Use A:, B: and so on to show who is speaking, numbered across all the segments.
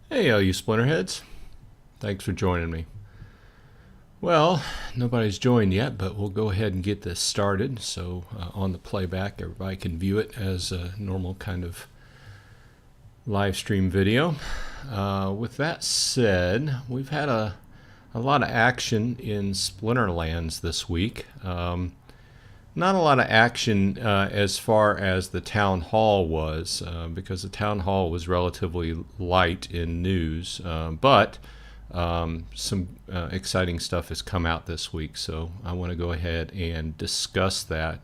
A: Hey, all you Splinterheads. Thanks for joining me. Well, nobody's joined yet, but we'll go ahead and get this started. So, on the playback, everybody can view it as a normal kind of live stream video. With that said, we've had a lot of action in Splinterlands this week. Not a lot of action as far as the town hall was, because the town hall was relatively light in news, but some exciting stuff has come out this week, so I want to go ahead and discuss that.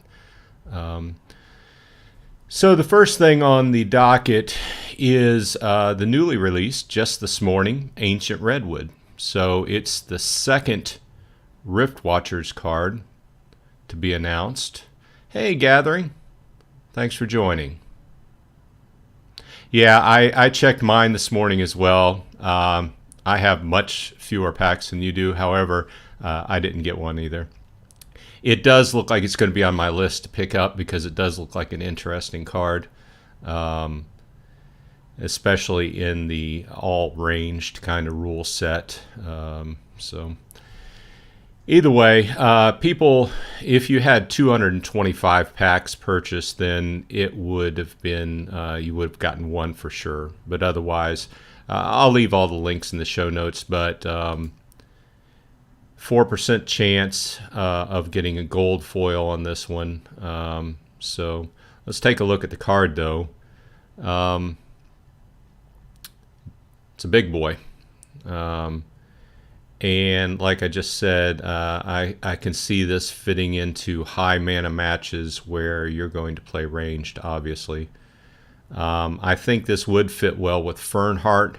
A: So the first thing on the docket is the newly released, just this morning, Ancient Redwood. So it's the second Rift Watchers card to be announced. Hey, Gathering. Thanks for joining. Yeah, I checked mine this morning as well. I have much fewer packs than you do. However, I didn't get one either. It does look like it's going to be on my list to pick up because it does look like an interesting card, especially in the all-ranged kind of rule set. So either way, people, if you had 225 packs purchased, then it would have been, you would have gotten one for sure. But otherwise, I'll leave all the links in the show notes, but 4% chance of getting a gold foil on this one. So let's take a look at the card, though. It's a big boy. And like I just said, I can see this fitting into high mana matches where you're going to play ranged, obviously. I think this would fit well with Fernheart,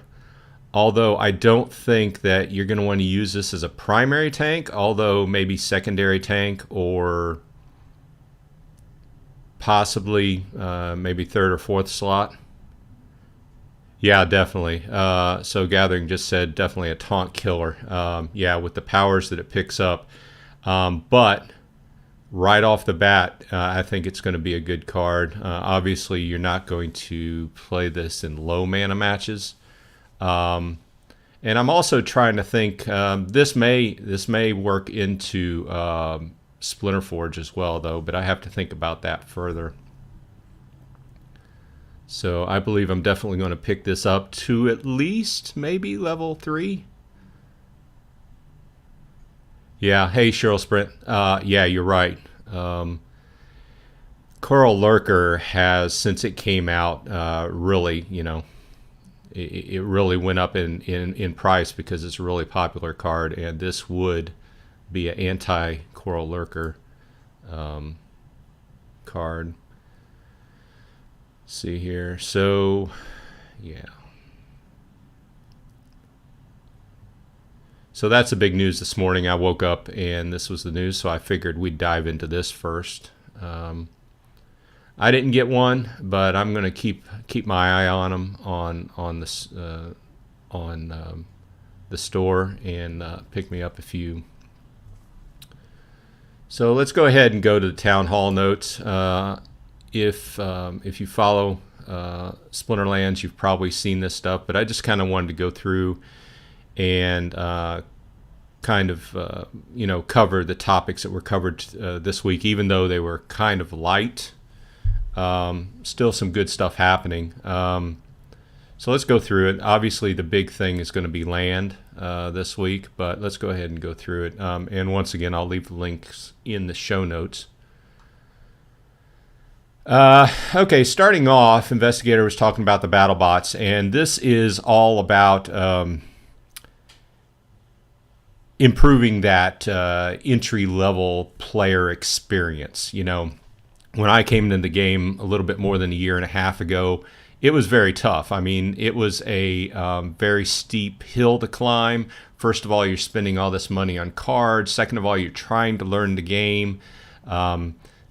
A: although I don't think that you're going to want to use this as a primary tank, although maybe secondary tank or possibly maybe third or fourth slot. Yeah, definitely. So Gathering just said definitely a taunt killer. Yeah, with the powers that it picks up. But right off the bat, I think it's going to be a good card. Obviously, you're not going to play this in low mana matches. And I'm also trying to think, this may work into Splinterforge as well, though, but I have to think about that further. So I believe I'm definitely going to pick this up to at least maybe level 3. Yeah, hey Cheryl Sprint. Yeah, you're right. Coral Lurker has, since it came out, really, it really went up in price because it's a really popular card, and this would be an anti-Coral Lurker card. See here. So, yeah. So that's the big news this morning. I woke up and this was the news, so I figured we'd dive into this first. I didn't get one, but I'm going to keep my eye on them on this on the store and pick me up a few. So let's go ahead and go to the town hall notes. If you follow Splinterlands, you've probably seen this stuff, but I just kind of wanted to go through and kind of cover the topics that were covered this week, even though they were kind of light. Still some good stuff happening. So let's go through it. Obviously, the big thing is going to be land this week, but let's go ahead and go through it. And once again, I'll leave the links in the show notes. Okay, starting off, Investigator was talking about the battle bots, and this is all about improving that entry-level player experience. When I came into the game a little bit more than a year and a half ago, it was very tough. I mean, it was a very steep hill to climb. First of all, you're spending all this money on cards. Second of all, you're trying to learn the game.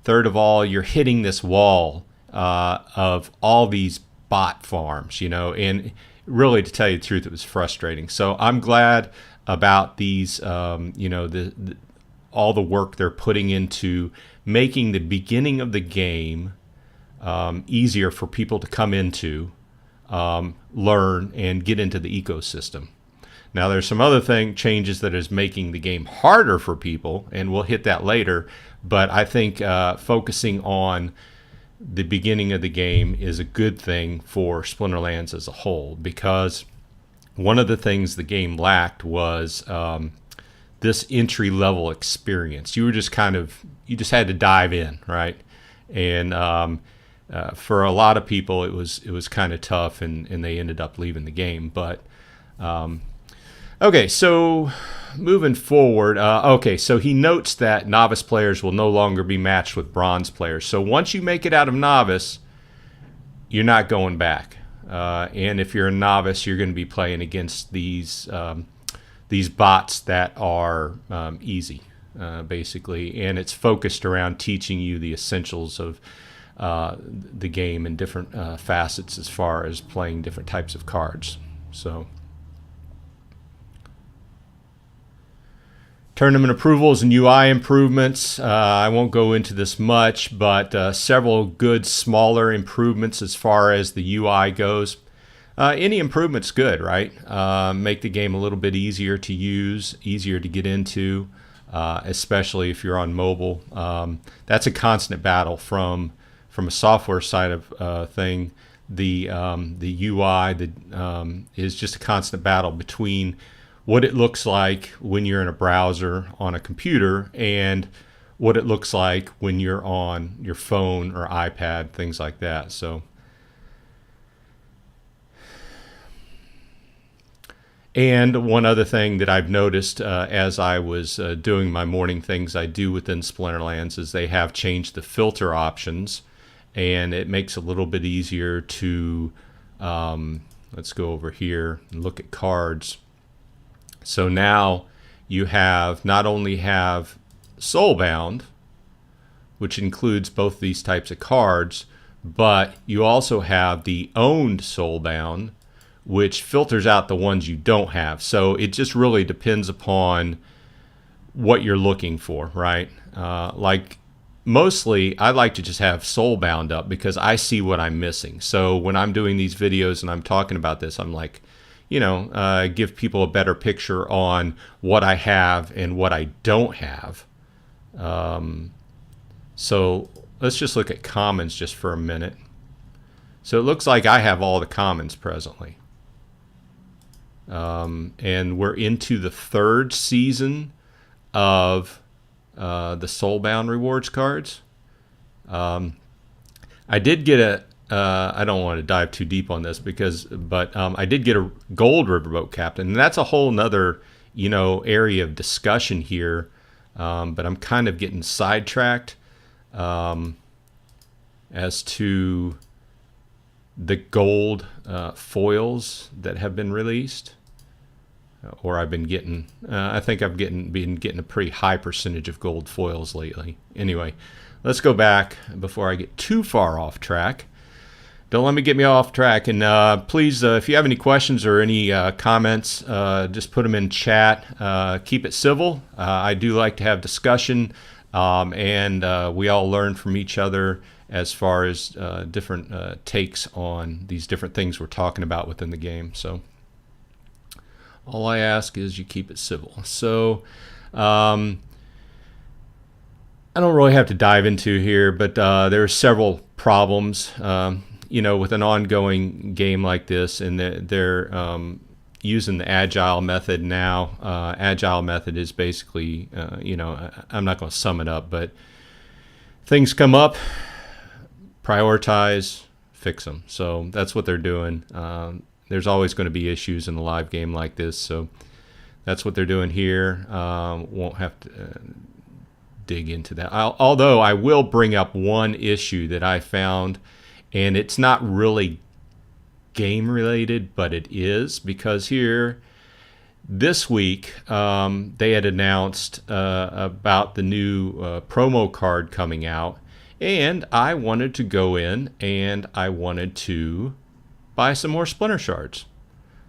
A: Third of all, you're hitting this wall of all these bot farms, and really, to tell you the truth, it was frustrating. So I'm glad about these, all the work they're putting into making the beginning of the game easier for people to come into, learn and get into the ecosystem. Now, there's some other changes that is making the game harder for people, and we'll hit that later. But I think focusing on the beginning of the game is a good thing for Splinterlands as a whole, because one of the things the game lacked was this entry-level experience. You just had to dive in, right? And for a lot of people, it was kind of tough, and they ended up leaving the game. But okay, so moving forward, so he notes that novice players will no longer be matched with bronze players. So once you make it out of novice, you're not going back. And if you're a novice, you're going to be playing against these bots that are easy, basically. And it's focused around teaching you the essentials of the game and different facets as far as playing different types of cards. So tournament approvals and UI improvements. I won't go into this much, but several good smaller improvements as far as the UI goes. Any improvement's good, right? Make the game a little bit easier to use, easier to get into, especially if you're on mobile. That's a constant battle from a software side of thing. The UI is just a constant battle between what it looks like when you're in a browser on a computer and what it looks like when you're on your phone or iPad, things like that. So, and one other thing that I've noticed as I was doing my morning things I do within Splinterlands is they have changed the filter options, and it makes it a little bit easier to, let's go over here and look at cards. So now you not only have Soulbound, which includes both these types of cards, but you also have the owned Soulbound, which filters out the ones you don't have. So it just really depends upon what you're looking for, right? Like mostly I like to just have Soulbound up because I see what I'm missing. So when I'm doing these videos and I'm talking about this, I'm like, give people a better picture on what I have and what I don't have. So let's just look at commons just for a minute. So it looks like I have all the commons presently. And we're into the third season of the Soulbound rewards cards. I did get I don't want to dive too deep on this but I did get a gold riverboat captain, and that's a whole nother, area of discussion here. But I'm kind of getting sidetracked as to the gold foils that have been released, or I've been getting. I think I've been getting a pretty high percentage of gold foils lately. Anyway, let's go back before I get too far off track. Don't let me get me off track. And please, if you have any questions or any comments, just put them in chat. Keep it civil. I do like to have discussion, and we all learn from each other as far as different takes on these different things we're talking about within the game. So all I ask is you keep it civil. So I don't really have to dive into here, but there are several problems. With an ongoing game like this, and they're using the agile method now. Agile method is basically, I'm not going to sum it up, but things come up, prioritize, fix them. So that's what they're doing. There's always going to be issues in a live game like this, so that's what they're doing here. Won't have to dig into that. Although I will bring up one issue that I found. And it's not really game related, but it is, because here this week they had announced about the new promo card coming out, and I wanted to go in and I wanted to buy some more Splinter Shards.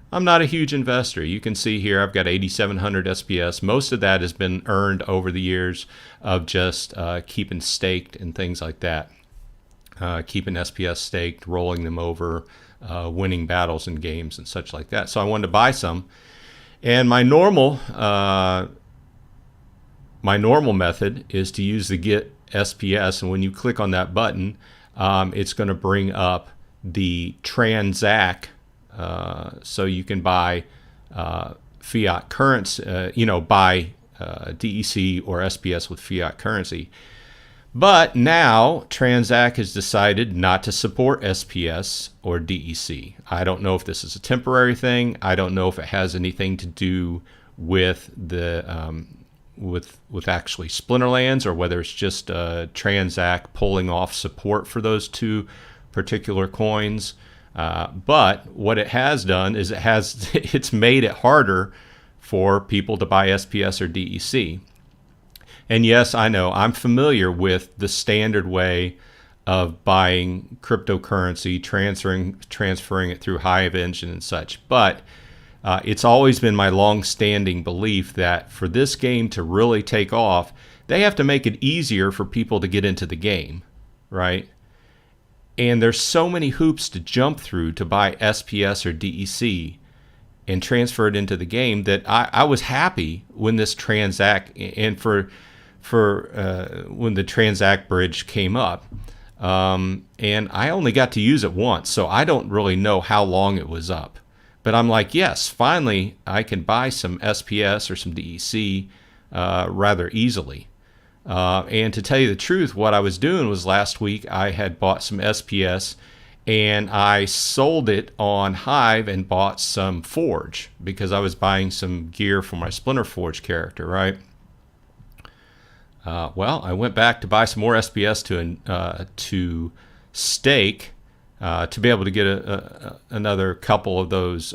A: I'm not a huge investor. You can see here I've got 8,700 SPS. Most of that has been earned over the years of just keeping staked and things like that. keeping SPS staked, rolling them over, winning battles in games and such like that. So I wanted to buy some. And my normal method is to use the Get SPS, and when you click on that button, it's going to bring up the Transact, so you can buy fiat currency, buy DEC or SPS with fiat currency. But now Transact has decided not to support SPS or DEC. I don't know if this is a temporary thing. I don't know if it has anything to do with the with actually Splinterlands, or whether it's just Transact pulling off support for those two particular coins. But what it has done is it's made it harder for people to buy SPS or DEC. And yes, I know, I'm familiar with the standard way of buying cryptocurrency, transferring it through Hive Engine and such. But it's always been my long-standing belief that for this game to really take off, they have to make it easier for people to get into the game, right? And there's so many hoops to jump through to buy SPS or DEC and transfer it into the game that I was happy when this Transact, and for when the Transact bridge came up, and I only got to use it once, so I don't really know how long it was up. But I'm like, yes, finally I can buy some SPS or some DEC rather easily. And to tell you the truth, what I was doing was last week I had bought some SPS and I sold it on Hive and bought some Forge because I was buying some gear for my Splinterforge character, right? Well, I went back to buy some more SPS to stake to be able to get another couple of those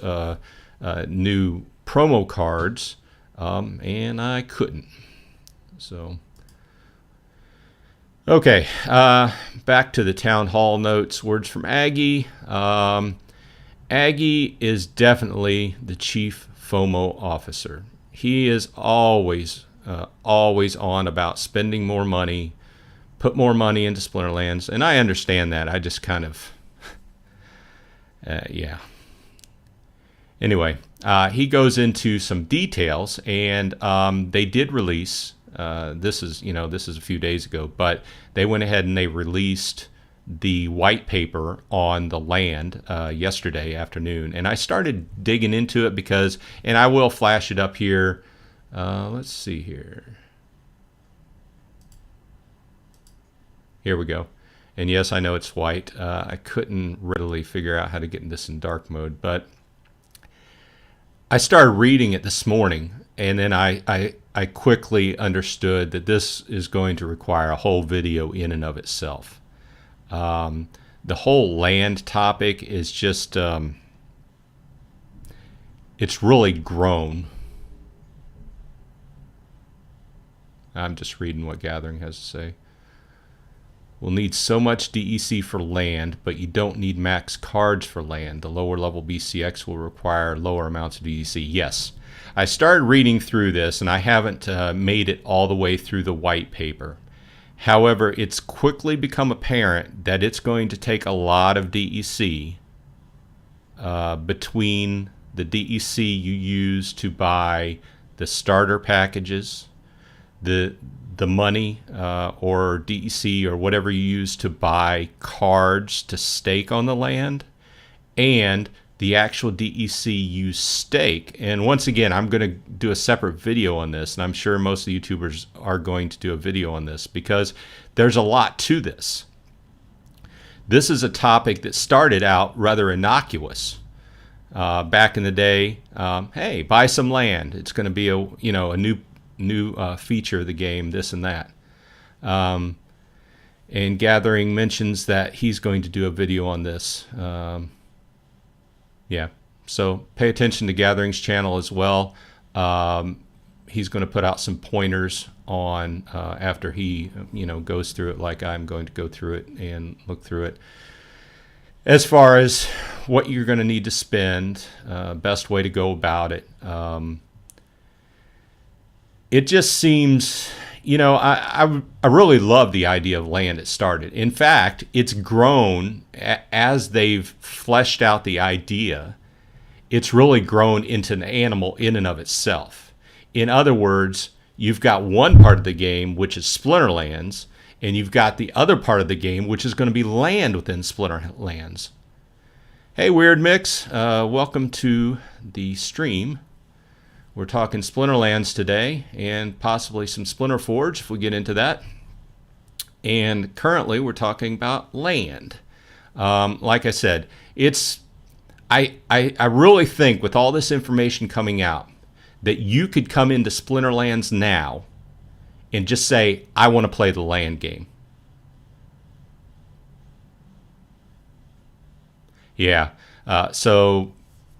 A: new promo cards, and I couldn't. So, okay, back to the town hall notes. Words from Aggie. Aggie is definitely the chief FOMO officer. He is always on about spending more money, put more money into Splinterlands, and I understand that. I just kind of, yeah. Anyway, he goes into some details, and they did release. This is a few days ago, but they went ahead and they released the white paper on the land yesterday afternoon, and I started digging into it because, and I will flash it up here. Let's see here. Here we go. And yes, I know it's white. I couldn't readily figure out how to get this in dark mode, but I started reading it this morning, and then I quickly understood that this is going to require a whole video in and of itself. The whole land topic is just, it's really grown. I'm just reading what Gathering has to say. We'll need so much DEC for land, but you don't need max cards for land. The lower level BCX will require lower amounts of DEC. Yes, I started reading through this, and I haven't made it all the way through the white paper. However, it's quickly become apparent that it's going to take a lot of DEC between the DEC you use to buy the starter packages, the money or DEC or whatever you use to buy cards to stake on the land, and the actual DEC you stake. And once again, I'm going to do a separate video on this, and I'm sure most of the YouTubers are going to do a video on this because there's a lot to this. This is a topic that started out rather innocuous. Back in the day, hey, buy some land. It's going to be a new feature of the game, this and that. And Gathering mentions that he's going to do a video on this. Yeah, so pay attention to Gathering's channel as well. He's going to put out some pointers on after he goes through it like I'm going to go through it and look through it. As far as what you're going to need to spend, best way to go about it. It just seems, I really love the idea of land it started. In fact, it's grown as they've fleshed out the idea. It's really grown into an animal in and of itself. In other words, you've got one part of the game, which is Splinterlands, and you've got the other part of the game, which is going to be land within Splinterlands. Hey, Weird Mix, welcome to the stream. We're talking Splinterlands today, and possibly some Splinterforge if we get into that. And currently, we're talking about land. Like I said, I really think with all this information coming out that you could come into Splinterlands now and just say, I want to play the land game. Yeah, so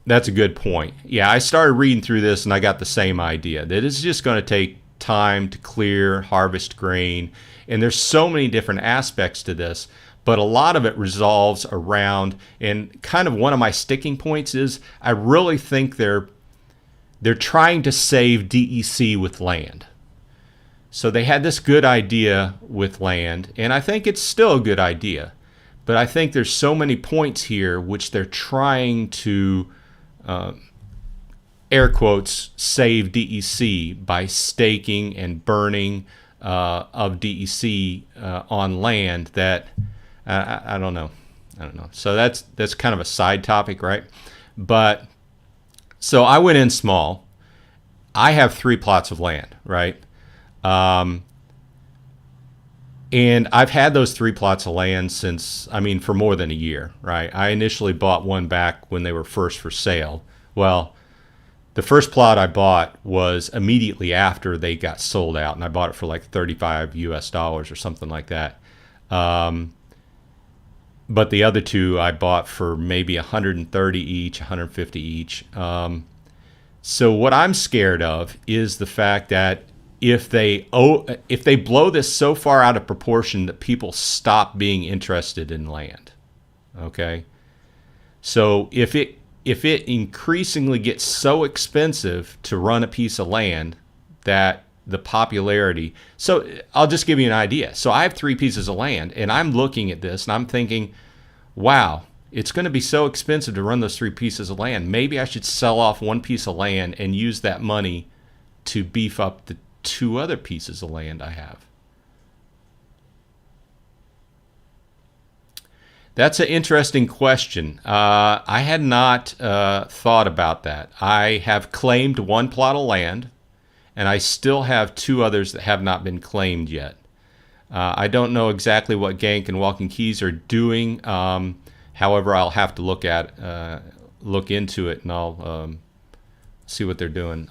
A: that's a good point. Yeah, I started reading through this and I got the same idea that it's just going to take time to clear, harvest grain, and there's so many different aspects to this, but a lot of it resolves around, and kind of one of my sticking points is I really think they're trying to save DEC with land. So they had this good idea with land, and I think it's still a good idea, but I think there's so many points here which they're trying to air quotes, save DEC by staking and burning of DEC on land that I don't know. So that's kind of a side topic, right? But so I went in small. I have 3 plots of land, right? And I've had those 3 plots of land for more than a year, right? I initially bought one back when they were first for sale. Well, the first plot I bought was immediately after they got sold out, and I bought it for like $35 US or something like that. But the other 2 I bought for maybe 130 each, 150 each. So what I'm scared of is the fact that if they blow this so far out of proportion that people stop being interested in land, okay? So if it increasingly gets so expensive to run a piece of land that the popularity, so I'll just give you an idea. So I have 3 pieces of land, and I'm looking at this and I'm thinking, wow, it's going to be so expensive to run those 3 pieces of land. Maybe I should sell off one piece of land and use that money to beef up the 2 other pieces of land I have. That's an interesting question. I had not thought about that. I have claimed 1 plot of land, and I still have 2 others that have not been claimed yet. I don't know exactly what Gank and Walking Keys are doing. However, I'll have to look into it, and I'll see what they're doing.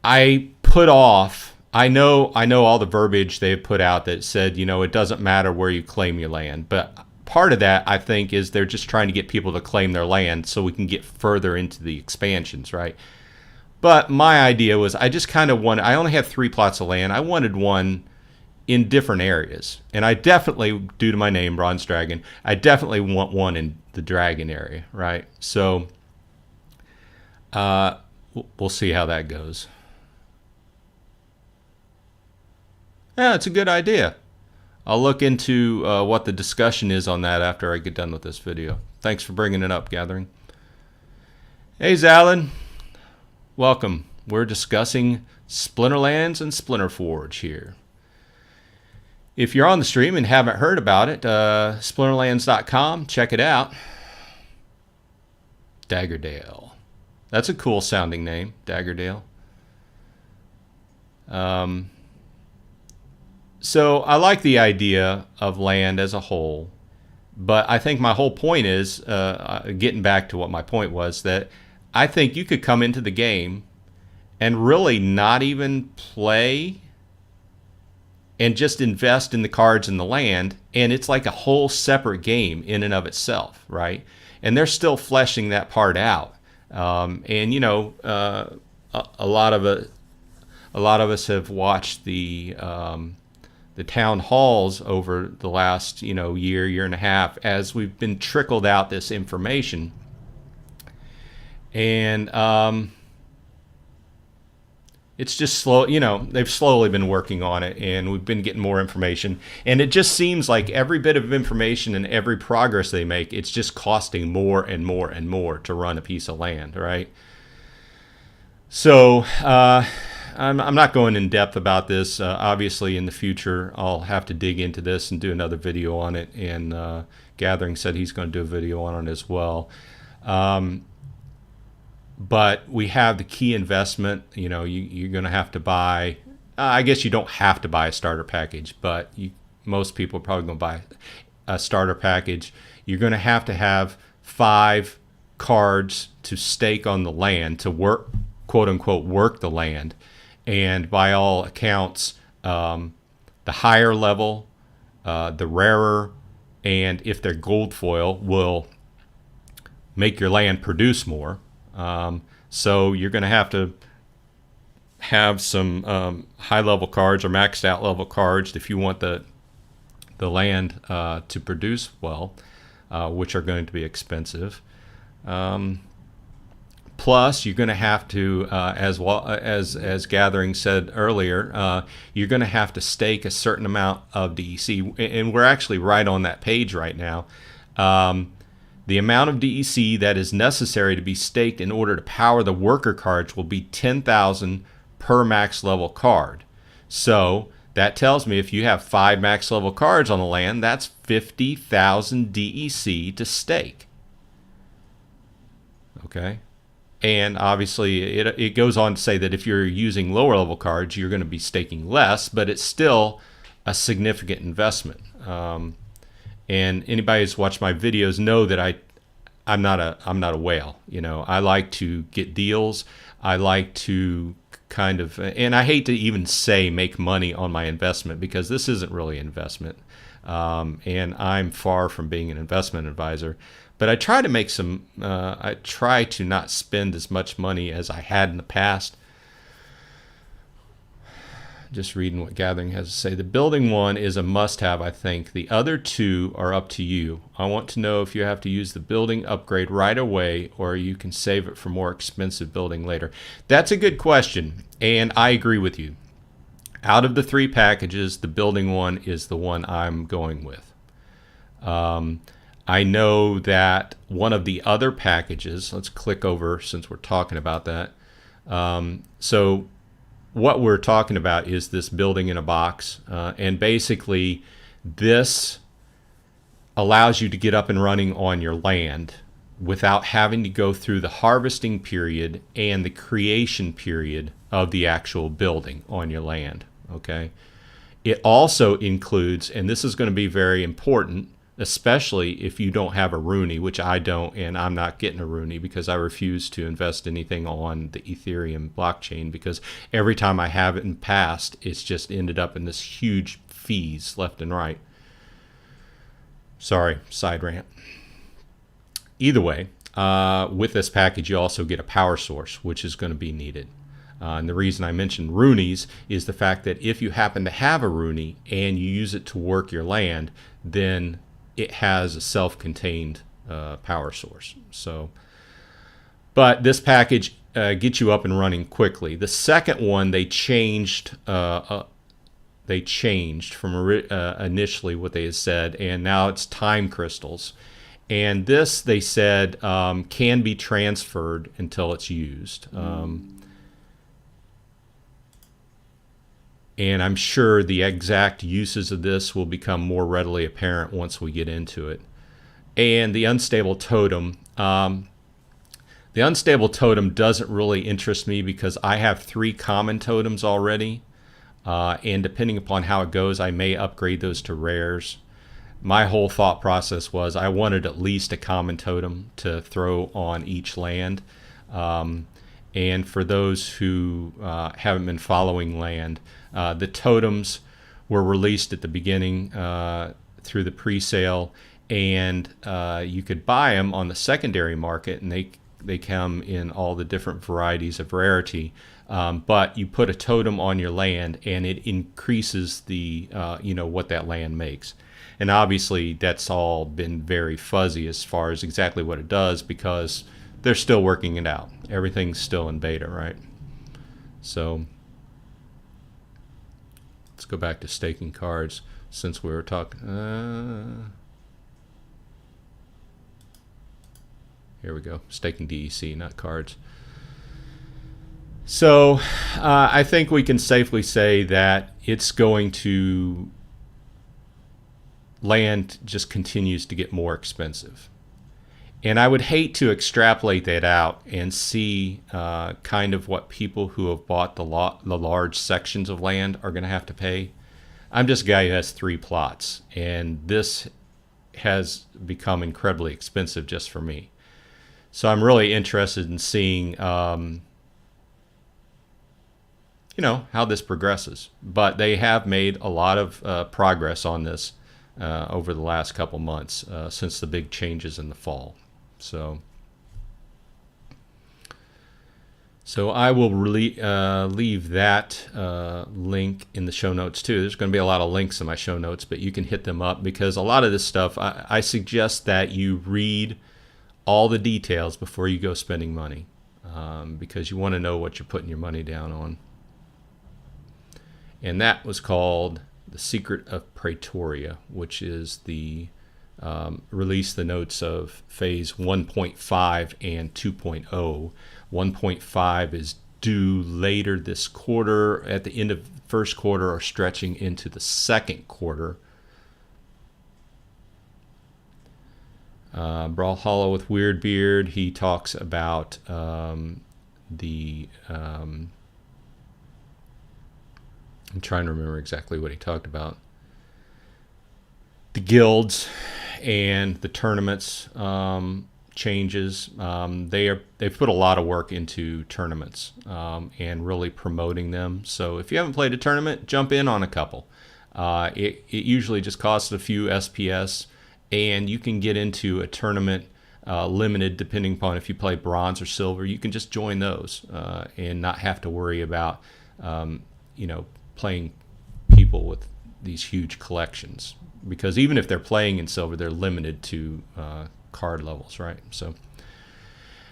A: I put off. I know all the verbiage they've put out that said, it doesn't matter where you claim your land. But part of that, I think, is they're just trying to get people to claim their land so we can get further into the expansions, right? But my idea was I just kind of wanted, I only have 3 plots of land. I wanted one in different areas. And I definitely, due to my name, Bronze Dragon, I definitely want one in the dragon area, right? So we'll see how that goes. Yeah, it's a good idea. I'll look into what the discussion is on that after I get done with this video. Thanks for bringing it up, Gathering. Hey, Zalin. Welcome. We're discussing Splinterlands and Splinterforge here. If you're on the stream and haven't heard about it, splinterlands.com, check it out. Daggerdale. That's a cool sounding name, Daggerdale. So I like the idea of land as a whole, but I think my whole point is, getting back to what my point was, that I think you could come into the game and really not even play and just invest in the cards and the land, and it's like a whole separate game in and of itself, right? And they're still fleshing that part out. And a lot of us have watched the town halls over the last year and a half as we've been trickled out this information. And It's just slow, you know, they've slowly been working on it, and we've been getting more information. And it just seems like every bit of information and every progress they make, it's just costing more and more and more to run a piece of land, right? So I'm not going in depth about this. Obviously, in the future, I'll have to dig into this and do another video on it. And Gathering said he's going to do a video on it as well. But we have the key investment. You know, you're going to have to buy. I guess you don't have to buy a starter package, but most people are probably going to buy a starter package. You're going to have 5 cards to stake on the land, to work, quote unquote, work the land. And by all accounts, the higher level, the rarer, and if they're gold foil, will make your land produce more. So you're going to have some high-level cards or maxed-out level cards if you want the land to produce well, which are going to be expensive. Plus, you're going to have to, as well as Gathering said earlier, you're going to have to stake a certain amount of DEC, and we're actually right on that page right now. The amount of DEC that is necessary to be staked in order to power the worker cards will be 10,000 per max level card. So that tells me if you have 5 max level cards on the land, that's 50,000 DEC to stake. Okay. And obviously it goes on to say that if you're using lower level cards, you're going to be staking less, but it's still a significant investment. And anybody who's watched my videos know that I'm not a whale. You know, I like to get deals. I like to kind of, and I hate to even say make money on my investment, because this isn't really an investment. And I'm far from being an investment advisor. But I try to make I try to not spend as much money as I had in the past. Just reading what Gathering has to say. The building one is a must-have, I think. The other 2 are up to you. I want to know if you have to use the building upgrade right away, or you can save it for more expensive building later. That's a good question, and I agree with you. Out of the 3 packages, the building one is the one I'm going with. I know that one of the other packages, let's click over since we're talking about that. So what we're talking about is this building in a box, and basically this allows you to get up and running on your land without having to go through the harvesting period and the creation period of the actual building on your land. Okay. It also includes, and this is going to be very important, especially if you don't have a Rooney, which I don't, and I'm not getting a Rooney because I refuse to invest anything on the Ethereum blockchain, because every time I have it in past, it's just ended up in this huge fees left and right. Sorry, side rant. Either way, with this package, you also get a power source, which is going to be needed. And the reason I mentioned Roonies is the fact that if you happen to have a Rooney and you use it to work your land, then it has a self-contained power source. So, but this package gets you up and running quickly. The second one, they changed from initially what they had said, and now it's time crystals. And this, they said, can be transferred until it's used. And I'm sure the exact uses of this will become more readily apparent once we get into it. And the unstable totem. The unstable totem doesn't really interest me because I have 3 common totems already. And depending upon how it goes, I may upgrade those to rares. My whole thought process was I wanted at least a common totem to throw on each land. And for those who haven't been following land, the totems were released at the beginning through the pre-sale, and you could buy them on the secondary market, and they come in all the different varieties of rarity. But you put a totem on your land, and it increases the what that land makes. And obviously, that's all been very fuzzy as far as exactly what it does, because they're still working it out. Everything's still in beta, right? So, Let's go back to staking cards since we were talking. Here we go. Staking DEC, not cards. So I think we can safely say that it's going to, land just continues to get more expensive. And I would hate to extrapolate that out and see kind of what people who have bought the large sections of land are going to have to pay. I'm just a guy who has 3 plots, and this has become incredibly expensive just for me. So I'm really interested in seeing, you know, how this progresses. But they have made a lot of progress on this over the last couple months since the big changes in the fall. So I will leave that link in the show notes too. There's going to be a lot of links in my show notes, but you can hit them up because a lot of this stuff, I suggest that you read all the details before you go spending money, because you want to know what you're putting your money down on. And that was called The Secret of Praetoria, which is the release the notes of phase 1.5 and 2.0. 1.5 is due later this quarter, at the end of the first quarter, or stretching into the second quarter. Brawlhalla with Weirdbeard, he talks about I'm trying to remember exactly what he talked about. The guilds and the tournaments changes. They've put a lot of work into tournaments and really promoting them. So if you haven't played a tournament, jump in on a couple. It usually just costs a few SPS, and you can get into a tournament limited depending upon if you play bronze or silver. You can just join those and not have to worry about you know, playing people with these huge collections, because even if they're playing in silver, they're limited to card levels, right? So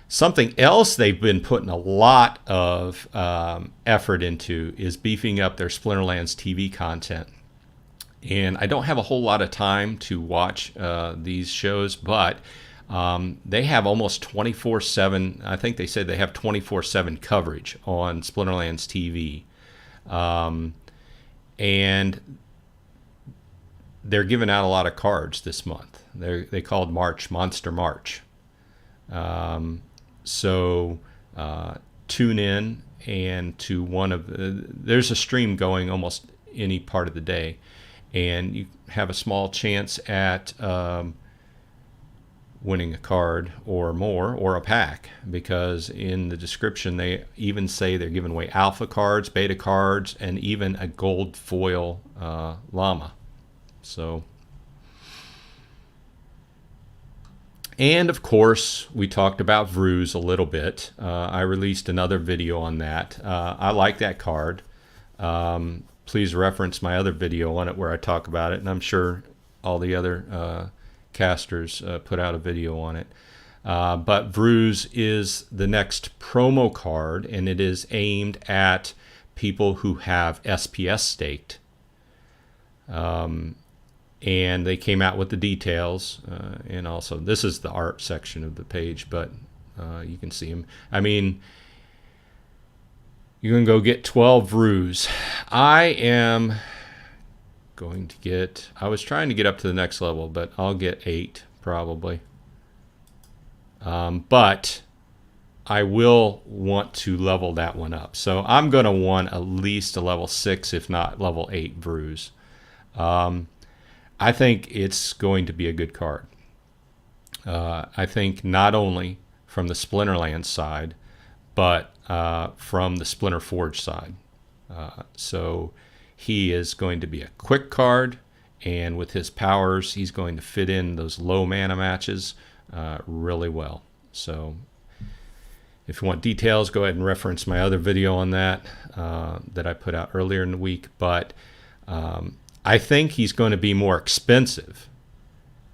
A: something else they've been putting a lot of effort into is beefing up their Splinterlands TV content. And I don't have a whole lot of time to watch these shows, but they have almost 24/7. I think they said they have 24/7 coverage on Splinterlands TV. And they're giving out a lot of cards this month. They called March Monster March. So tune in and to one of there's a stream going almost any part of the day, and you have a small chance at winning a card or more, or a pack, because in the description they even say they're giving away alpha cards, beta cards, and even a gold foil llama. So, and of course we talked about Vruz a little bit. I released another video on that. I like that card. Please reference my other video on it where I talk about it, and I'm sure all the other casters put out a video on it. But Vruz is the next promo card, and it is aimed at people who have SPS staked. And they came out with the details, and also this is the art section of the page, but you can see them. I mean, you can go get 12 Vruz. I am going to get, I was trying to get up to the next level, but I'll get 8 probably. But I will want to level that one up. So I'm going to want at least a level 6, if not level 8 Vruz. I think it's going to be a good card. I think not only from the Splinterlands side, but from the Splinterforge side. So he is going to be a quick card, and with his powers, he's going to fit in those low mana matches really well. So if you want details, go ahead and reference my other video on that that I put out earlier in the week. But I think he's going to be more expensive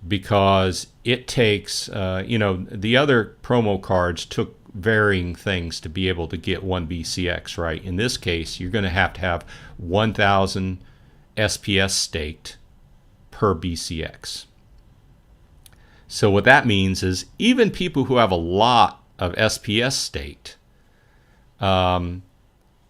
A: because it takes, you know, the other promo cards took varying things to be able to get 1 BCX, right? In this case, you're going to have 1,000 SPS staked per BCX. So what that means is even people who have a lot of SPS staked will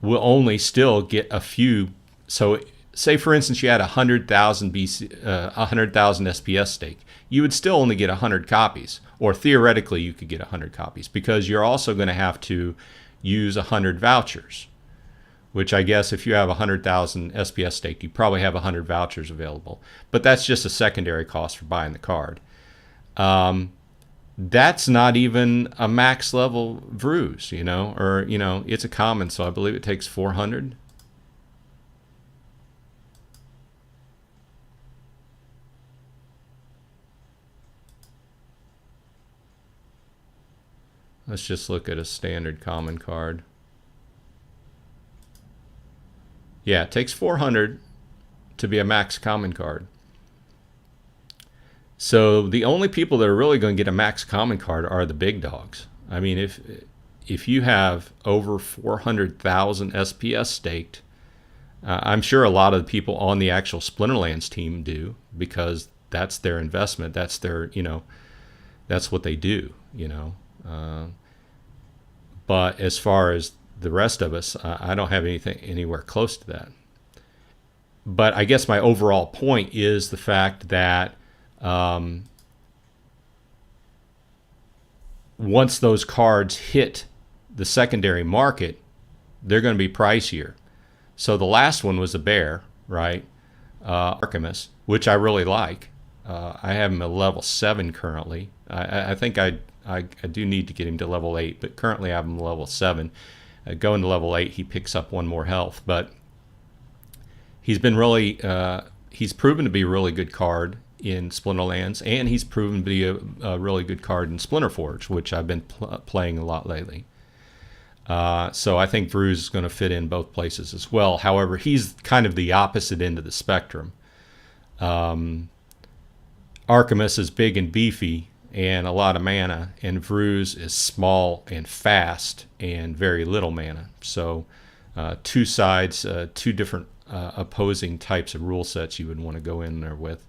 A: only still get a few. So say for instance you had 100,000 SPS stake, you would still only get 100 copies, or theoretically you could get 100 copies, because you're also going to have to use 100 vouchers, which I guess if you have 100,000 SPS stake, you probably have 100 vouchers available. But that's just a secondary cost for buying the card. That's not even a max level Vruz, or, it's a common, so I believe it takes 400. Let's just look at a standard common card. Yeah, it takes 400 to be a max common card. So the only people that are really going to get a max common card are the big dogs. I mean, if you have over 400,000 SPS staked, I'm sure a lot of the people on the actual Splinterlands team do, because that's their investment. That's their, that's what they do, But as far as the rest of us, I don't have anything anywhere close to that. But I guess my overall point is the fact that once those cards hit the secondary market, they're going to be pricier. So the last one was a bear, right? Archimus, which I really like. I have him at level 7 currently. I think I do need to get him to level 8, but currently I have him level 7. Going to level 8, he picks up 1 more health. But he's been really, he's proven to be a really good card in Splinterlands, and he's proven to be a really good card in Splinterforge, which I've been playing a lot lately. So I think Vruz is going to fit in both places as well. However, he's kind of the opposite end of the spectrum. Archimus is big and beefy and a lot of mana, and Vruz is small and fast and very little mana. So two sides, two different opposing types of rule sets you would want to go in there with.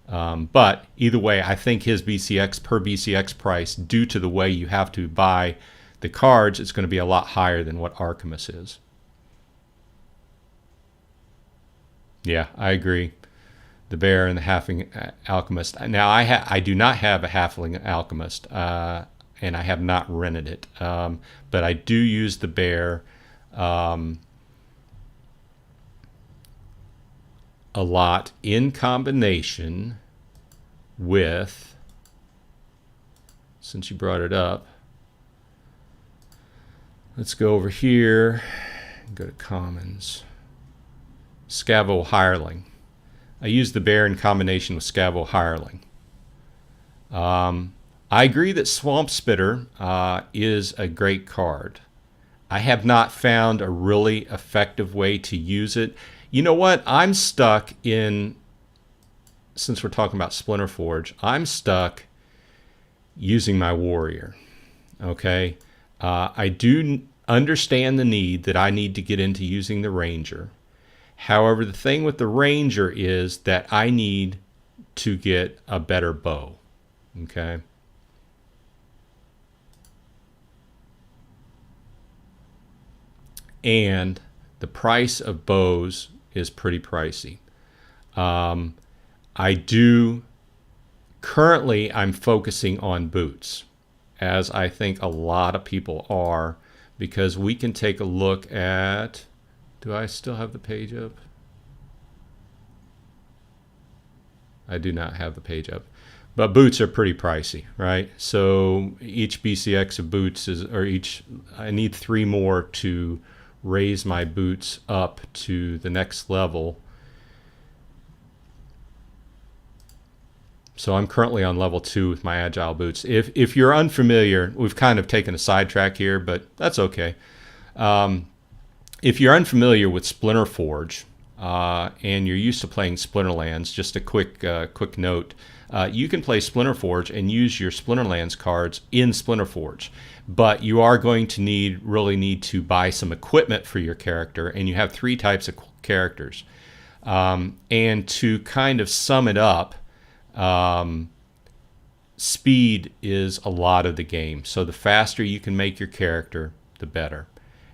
A: But either way, I think his BCX per BCX price, due to the way you have to buy the cards, it's going to be a lot higher than what Archimus is. Yeah, I agree. The bear and the halfling alchemist. Now I do not have a halfling alchemist, and I have not rented it, but I do use the bear a lot in combination with, since you brought it up, let's go over here and go to commons. Scavo Hireling. I use the bear in combination with Scavo Hireling. I agree that Swamp Spitter is a great card. I have not found a really effective way to use it. You know what? I'm stuck in, since we're talking about Splinterforge, I'm stuck using my warrior. Okay? I do understand the need that I need to get into using the ranger. However, the thing with the ranger is that I need to get a better bow. Okay? And the price of bows is pretty pricey. Currently I'm focusing on boots, as I think a lot of people are, because we can take a look at, do I still have the page up? I do not have the page up. But boots are pretty pricey, right? So each BCX of boots is, or each, I need 3 more to raise my boots up to the next level. So I'm currently on level 2 with my agile boots. If you're unfamiliar, we've kind of taken a sidetrack here, but that's okay. If you're unfamiliar with Splinterforge and you're used to playing Splinterlands, just a quick note, you can play Splinterforge and use your Splinterlands cards in Splinterforge, but you are going to really need to buy some equipment for your character, and you have 3 types of characters. And to kind of sum it up, speed is a lot of the game. So the faster you can make your character, the better.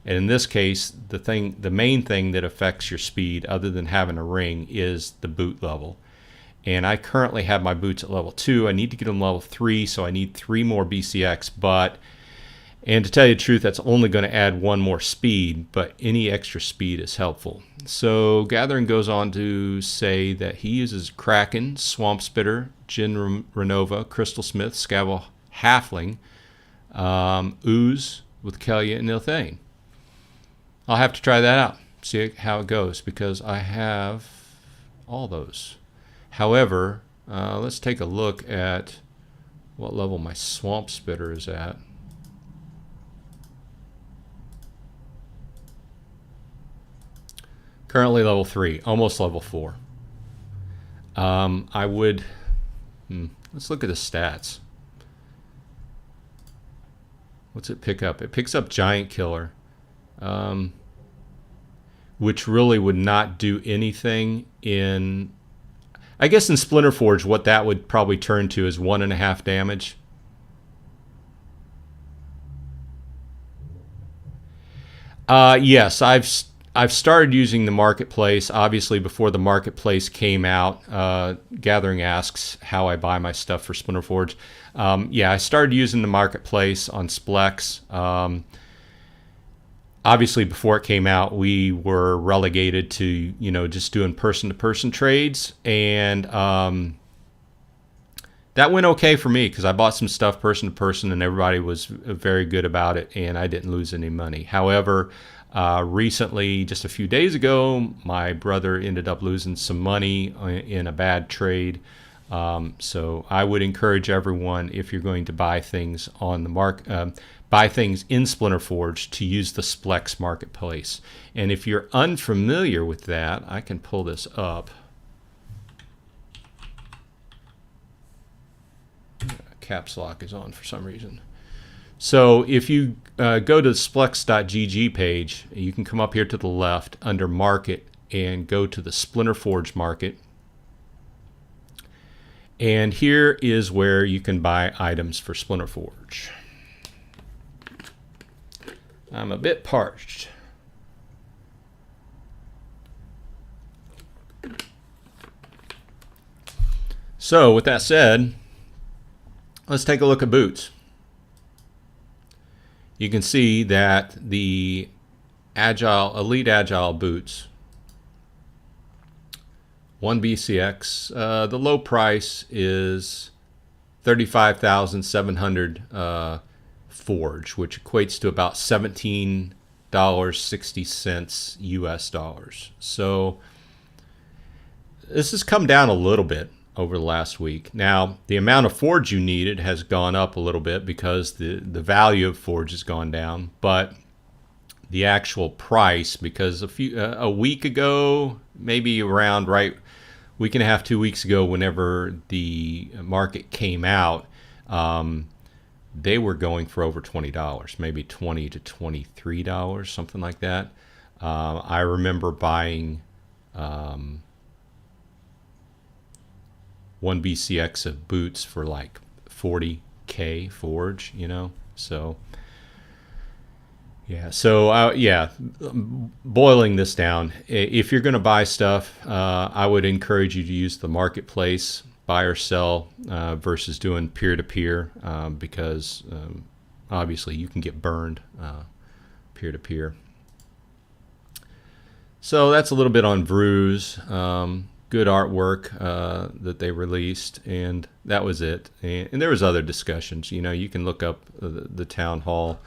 A: And in this case, the main thing that affects your speed, other than having a ring, is the boot level. And I currently have my boots at level 2. I need to get them level 3, so I need 3 more BCX. And to tell you the truth, that's only going to add 1 more speed, but any extra speed is helpful. So Gathering goes on to say that he uses Kraken, Swamp Spitter, Jin Renova, Crystal Smith, Scabble Halfling, Ooze with Kelia and Ilthane. I'll have to try that out, see how it goes, because I have all those. However, let's take a look at what level my Swamp Spitter is at. Currently level 3, almost level 4. I would... let's look at the stats. What's it pick up? It picks up Giant Killer, which really would not do anything in... I guess in Splinterforge, what that would probably turn to is 1.5 damage. Yes, I've started using the marketplace. Obviously, before the marketplace came out, Gathering asks how I buy my stuff for Splinterforge. Yeah, I started using the marketplace on Splex. Obviously, before it came out, we were relegated to, just doing person-to-person trades, and that went okay for me because I bought some stuff person-to-person, and everybody was very good about it, and I didn't lose any money. However, recently, just a few days ago, my brother ended up losing some money in a bad trade. So I would encourage everyone, if you're going to buy things on the buy things in Splinterforge, to use the Splex marketplace. And if you're unfamiliar with that, I can pull this up. Caps lock is on for some reason. So if you go to the splex.gg page, you can come up here to the left under Market and go to the Splinterforge Market. And here is where you can buy items for Splinterforge. I'm a bit parched. So with that said, let's take a look at boots. You can see that the Elite Agile boots, 1 BCX, the low price is 35,700 Forge, which equates to about $17.60 US dollars. So this has come down a little bit over the last week. Now, the amount of Forge you needed has gone up a little bit because the value of Forge has gone down, but the actual price, because a week ago, maybe around week and a half, 2 weeks ago, whenever the market came out, they were going for over $20, maybe $20 to $23, something like that. I remember buying 1 BCX of boots for like 40K Forge, so yeah. So yeah, boiling this down, if you're going to buy stuff, I would encourage you to use the marketplace, buy or sell, versus doing peer-to-peer, because obviously you can get burned peer-to-peer. So that's a little bit on Vrooz. Good artwork that they released, and that was it. And there was other discussions. You can look up the town hall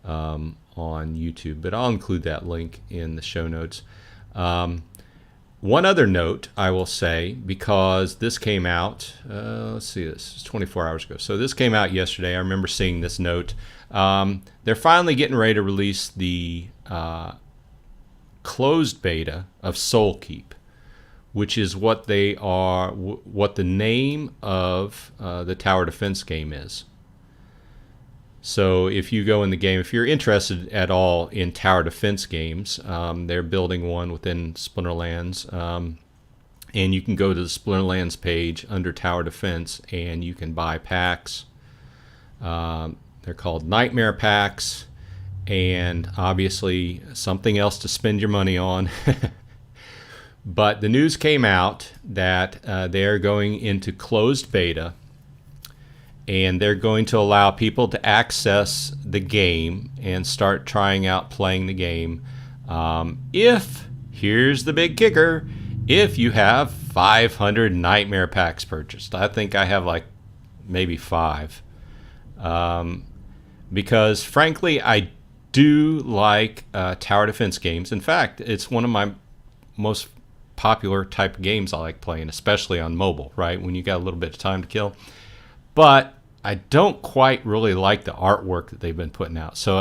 A: on YouTube, but I'll include that link in the show notes. One other note I will say, because this came out, let's see, this is 24 hours ago. So this came out yesterday. I remember seeing this note. They're finally getting ready to release the closed beta of Soulkeep, which is what the name of the tower defense game is. So if you go in the game, if you're interested at all in tower defense games, they're building one within Splinterlands. And you can go to the Splinterlands page under Tower Defense, and you can buy packs. They're called Nightmare Packs, and obviously something else to spend your money on. But the news came out that they're going into closed beta, and they're going to allow people to access the game and start trying out playing the game. Here's the big kicker, if you have 500 Nightmare Packs purchased. I think I have like maybe 5. Because frankly, I do like tower defense games. In fact, it's one of my most popular type of games I like playing, especially on mobile, right? When you got a little bit of time to kill. But I don't quite really like the artwork that they've been putting out. So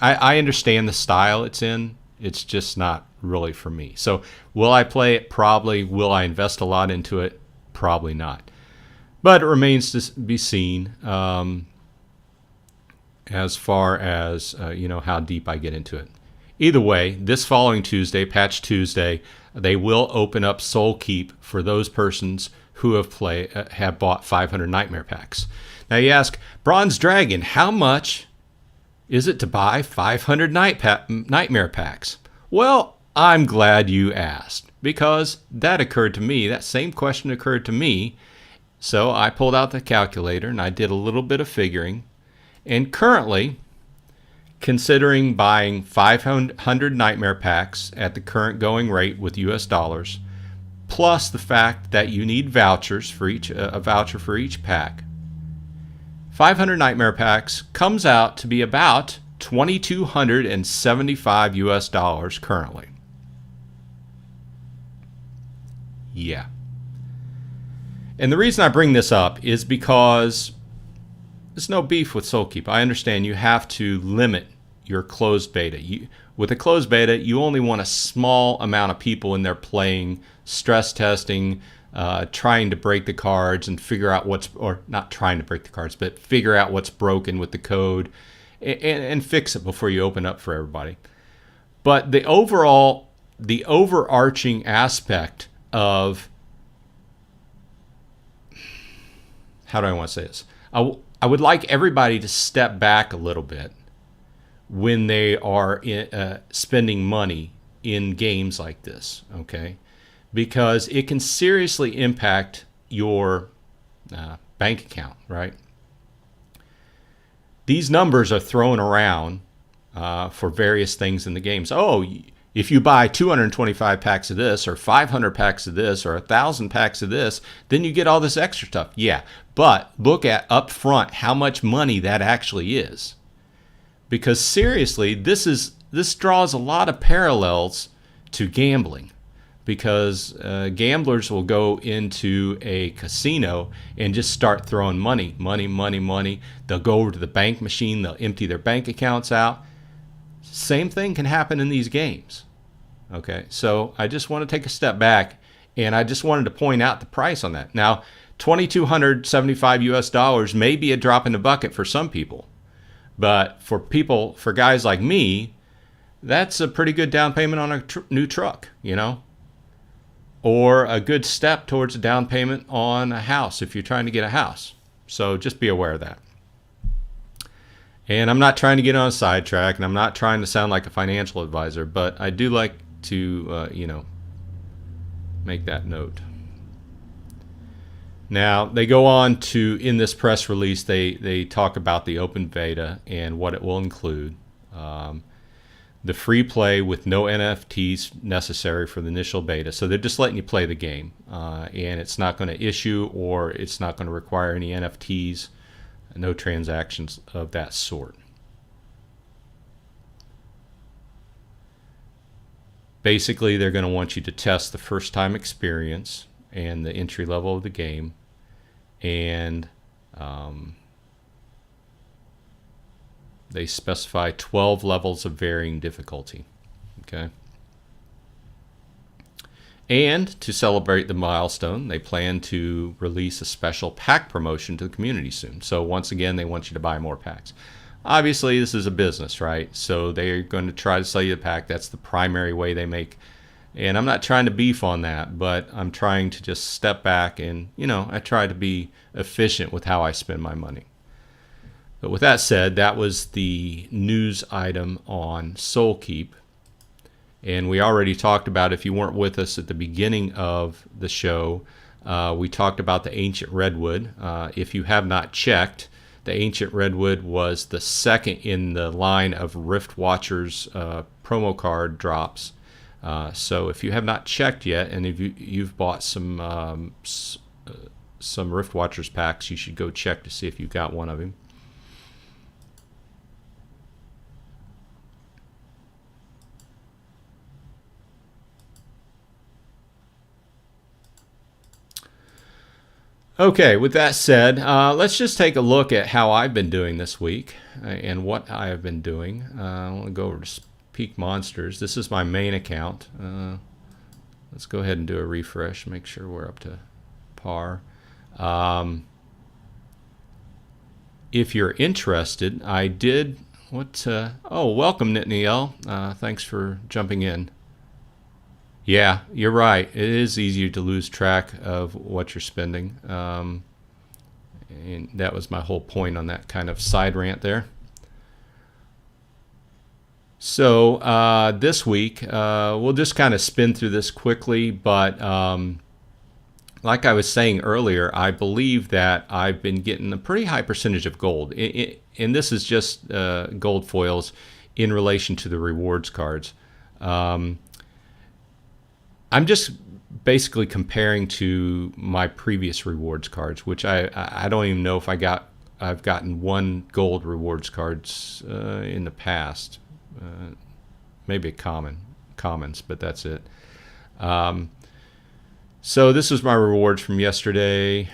A: I understand the style it's in. It's just not really for me. So will I play it? Probably. Will I invest a lot into it? Probably not. But it remains to be seen as far as how deep I get into it. Either way, this following Tuesday, Patch Tuesday, they will open up Soulkeep for those persons who have bought 500 Nightmare Packs. Now you ask, Bronze Dragon, how much is it to buy 500 Nightmare Packs? Well, I'm glad you asked, because that occurred to me. That same question occurred to me. So I pulled out the calculator and I did a little bit of figuring. And currently, considering buying 500 Nightmare Packs at the current going rate with US dollars, plus the fact that you need vouchers for a voucher for each pack, 500 Nightmare Packs comes out to be about $2,275 US dollars currently. Yeah. And the reason I bring this up is because there's no beef with Soulkeep. I understand you have to limit your closed beta. With a closed beta, you only want a small amount of people in there playing, stress testing, trying to break the cards and figure out not trying to break the cards, but figure out what's broken with the code and fix it before you open up for everybody. But the overarching aspect of, how do I want to say this? I would like everybody to step back a little bit when they are spending money in games like this, okay? Because it can seriously impact your bank account, right? These numbers are thrown around for various things in the games. Oh, if you buy 225 packs of this, or 500 packs of this, or 1,000 packs of this, then you get all this extra stuff. Yeah, but look at up front how much money that actually is. Because seriously, this draws a lot of parallels to gambling. Because gamblers will go into a casino and just start throwing money. They'll go over to the bank machine. They'll empty their bank accounts out. Same thing can happen in these games. Okay, so I just want to take a step back, and I just wanted to point out the price on that. Now, $2,275 US dollars may be a drop in the bucket for some people, but for guys like me, that's a pretty good down payment on a new truck, or a good step towards a down payment on a house if you're trying to get a house. So just be aware of that. And I'm not trying to get on a sidetrack, and I'm not trying to sound like a financial advisor, but I do like to, make that note. Now, they go on to, in this press release, they talk about the open beta and what it will include. The free play with no NFTs necessary for the initial beta. So they're just letting you play the game. And it's not going to issue, or it's not going to require any NFTs, no transactions of that sort. Basically, they're going to want you to test the first time experience and the entry level of the game, and they specify 12 levels of varying difficulty. Okay. And to celebrate the milestone, they plan to release a special pack promotion to the community soon. So once again, they want you to buy more packs. Obviously, this is a business, right? So they're going to try to sell you a pack. That's the primary way they make, And I'm not trying to beef on that, but I'm trying to just step back and, I try to be efficient with how I spend my money. But with that said, that was the news item on Soulkeep. And we already talked about, if you weren't with us at the beginning of the show, we talked about the Ancient Redwood. If you have not checked, the Ancient Redwood was the second in the line of Rift Watchers promo card drops. So if you have not checked yet, and if you've bought some Rift Watchers packs, you should go check to see if you got one of him. Okay, with that said, let's just take a look at how I've been doing this week and what I have been doing. I want to go over to Peak Monsters. This is my main account. Let's go ahead and do a refresh, make sure we're up to par. If you're interested, I did welcome Nitniel. Thanks for jumping in. Yeah, you're right. It is easier to lose track of what you're spending. And that was my whole point on that kind of side rant there. So this week, we'll just kind of spin through this quickly. But like I was saying earlier, I believe that I've been getting a pretty high percentage of gold. And this is just gold foils in relation to the rewards cards. I'm just basically comparing to my previous rewards cards, which I don't even know if I've gotten one gold rewards cards in the past. Maybe commons, but that's it. So this was my rewards from yesterday.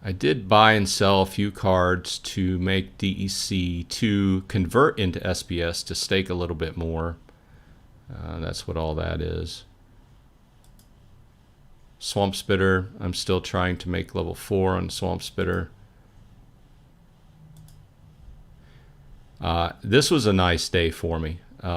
A: I did buy and sell a few cards to make DEC to convert into SPS to stake a little bit more. That's what all that is. Swamp Spitter, I'm still trying to make level 4 on Swamp Spitter. This was a nice day for me. 2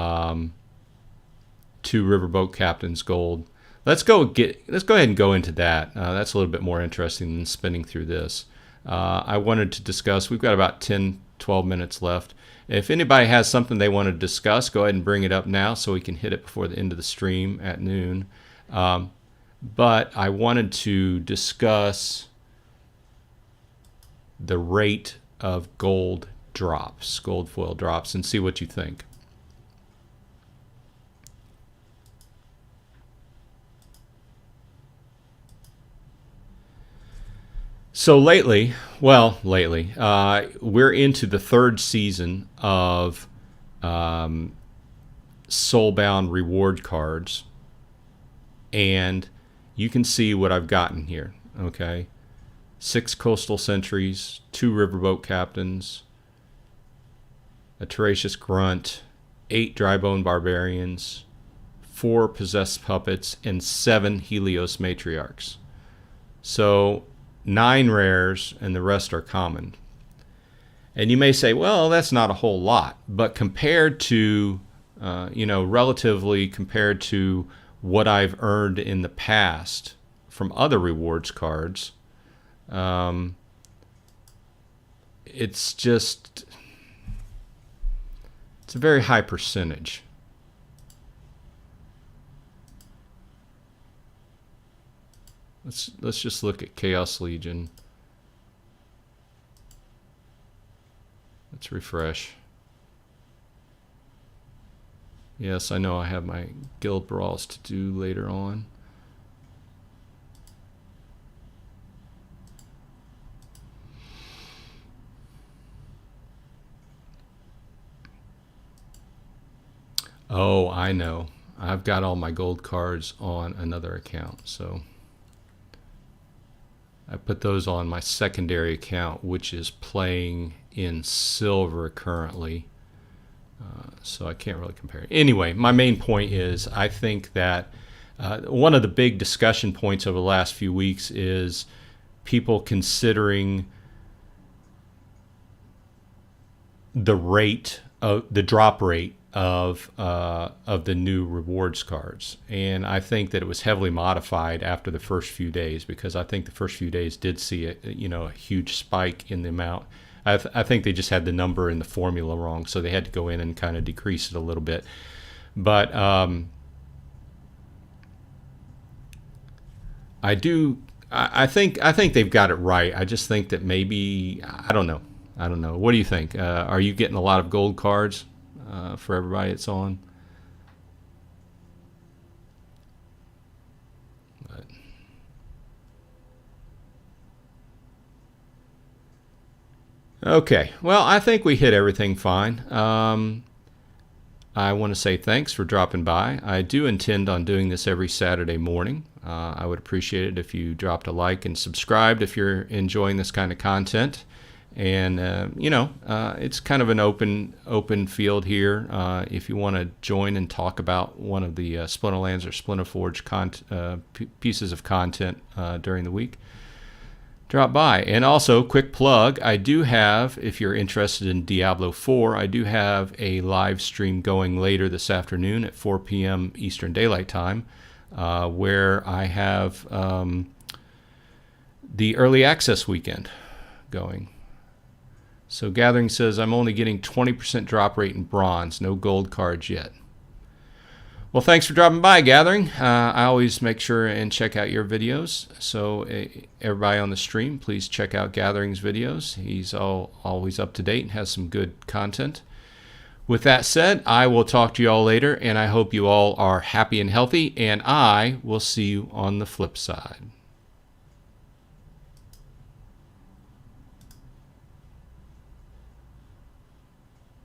A: Riverboat Captain's Gold. Let's go ahead and go into that. That's a little bit more interesting than spinning through this. I wanted to discuss, we've got about 10-12 minutes left. If anybody has something they want to discuss, go ahead and bring it up now so we can hit it before the end of the stream at noon. But I wanted to discuss the rate of gold drops, gold foil drops, and see what you think. So lately, we're into the 3rd season of Soulbound reward cards, and you can see what I've gotten here. Okay, 6 Coastal Sentries, 2 Riverboat Captains, a Tenacious Grunt, 8 Drybone Barbarians, 4 Possessed Puppets, and 7 Helios Matriarchs. So 9 rares and the rest are common. And you may say, well, that's not a whole lot, but compared to relatively compared to what I've earned in the past from other rewards cards, it's a very high percentage. Let's just look at Chaos Legion. Let's refresh. Yes, I know I have my guild brawls to do later on. Oh, I know. I've got all my gold cards on another account, so I put those on my secondary account, which is playing in silver currently. So I can't really compare. Anyway, my main point is I think that one of the big discussion points over the last few weeks is people considering the rate of the drop rate of the new rewards cards, and I think that it was heavily modified after the first few days, because I think the first few days did see a huge spike in the amount. I think they just had the number in the formula wrong, so they had to go in and kind of decrease it a little bit. But I think they've got it right. I just think that maybe I don't know. What do you think? Are you getting a lot of gold cards for everybody that's on? But okay. Well, I think we hit everything fine. I want to say thanks for dropping by. I do intend on doing this every Saturday morning. I would appreciate it if you dropped a like and subscribed if you're enjoying this kind of content. And it's kind of an open field here. If you want to join and talk about one of the Splinterlands or Splinterforge pieces of content during the week, drop by. And also, quick plug, I do have, if you're interested in Diablo 4, I do have a live stream going later this afternoon at 4 p.m. Eastern Daylight Time, where I have the early access weekend going. So Gathering says, I'm only getting 20% drop rate in bronze, no gold cards yet. Well, thanks for dropping by, Gathering. I always make sure and check out your videos. So everybody on the stream, please check out Gathering's videos. He's always up to date and has some good content. With that said, I will talk to you all later, and I hope you all are happy and healthy, and I will see you on the flip side.